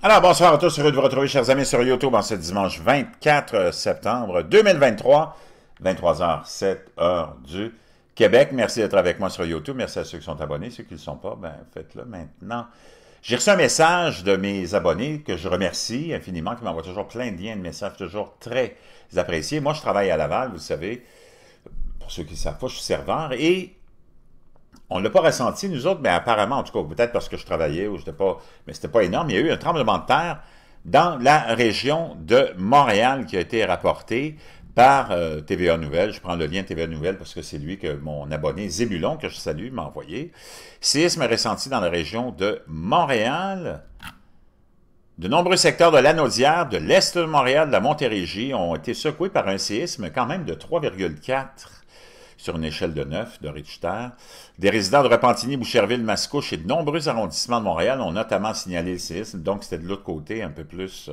Alors, bonsoir à tous, heureux de vous retrouver, chers amis, sur YouTube en ce dimanche 24 septembre 2023, 23h07 heure du Québec. Merci d'être avec moi sur YouTube. Merci à ceux qui sont abonnés. Ceux qui ne le sont pas, ben faites-le maintenant. J'ai reçu un message de mes abonnés que je remercie infiniment, qui m'envoient toujours plein de liens, de messages toujours très appréciés. Moi, je travaille à Laval, vous savez. Pour ceux qui ne savent pas, je suis serveur et on ne l'a pas ressenti, nous autres, mais apparemment, en tout cas, peut-être parce que je travaillais ou j'étais pas, mais c'était pas énorme. Il y a eu un tremblement de terre dans la région de Montréal qui a été rapporté par TVA Nouvelles. Je prends le lien TVA Nouvelles parce que c'est lui que mon abonné Zébulon, que je salue, m'a envoyé. Séisme ressenti dans la région de Montréal. De nombreux secteurs de Lanaudière, de l'est de Montréal, de la Montérégie ont été secoués par un séisme quand même de 3,4 sur une échelle de 9 de Richter. Des résidents de Repentigny, Boucherville, Mascouche et de nombreux arrondissements de Montréal ont notamment signalé le séisme, donc c'était de l'autre côté, un peu plus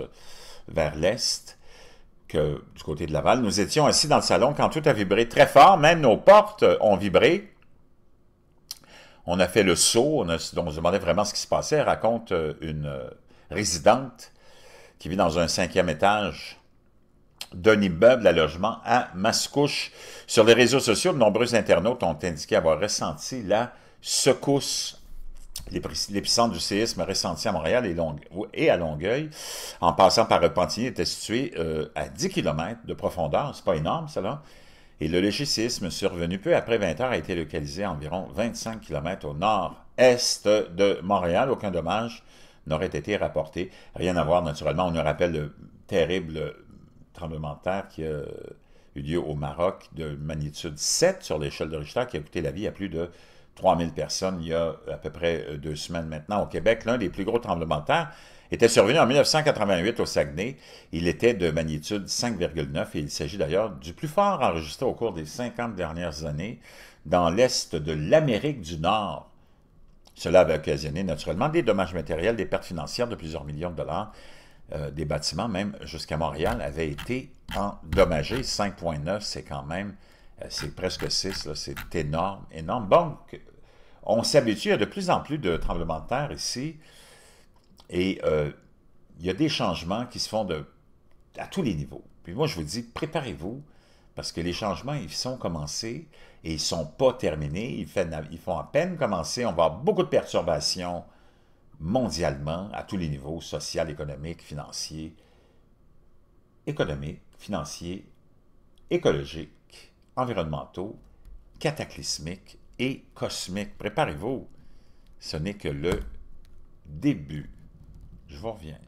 vers l'est que du côté de Laval. Nous étions assis dans le salon quand tout a vibré très fort, même nos portes ont vibré. On a fait le saut, on se demandait vraiment ce qui se passait. Elle raconte une résidente qui vit dans un 5e étage d'un immeuble à logement à Mascouche. Sur les réseaux sociaux, de nombreux internautes ont indiqué avoir ressenti la secousse. L'épicentre du séisme ressenti à Montréal et à Longueuil, en passant par Repentigny, était situé à 10 km de profondeur. C'est pas énorme, ça, là. Et le léger séisme survenu peu après 20 heures a été localisé à environ 25 km au nord-est de Montréal. Aucun dommage n'aurait été rapporté. Rien à voir, naturellement. On nous rappelle le terrible tremblement de terre qui a eu lieu au Maroc de magnitude 7 sur l'échelle de Richter, qui a coûté la vie à plus de 3000 personnes il y a à peu près 2 semaines maintenant. Au Québec, l'un des plus gros tremblements de terre était survenu en 1988 au Saguenay. Il était de magnitude 5,9 et il s'agit d'ailleurs du plus fort enregistré au cours des 50 dernières années dans l'est de l'Amérique du Nord. Cela avait occasionné naturellement des dommages matériels, des pertes financières de plusieurs millions de dollars. Des bâtiments, même jusqu'à Montréal, avaient été endommagés. 5,9, c'est quand même, c'est presque 6, c'est énorme, énorme. Donc, on s'habitue, il y a de plus en plus de tremblements de terre ici, et il y a des changements qui se font à tous les niveaux. Puis moi, je vous dis, préparez-vous, parce que les changements, ils sont commencés, et ils ne sont pas terminés, ils font à peine commencer, on va avoir beaucoup de perturbations, mondialement, à tous les niveaux, social, économique, financier, écologiques, environnementaux, cataclysmiques et cosmiques. Préparez-vous, ce n'est que le début. Je vous reviens.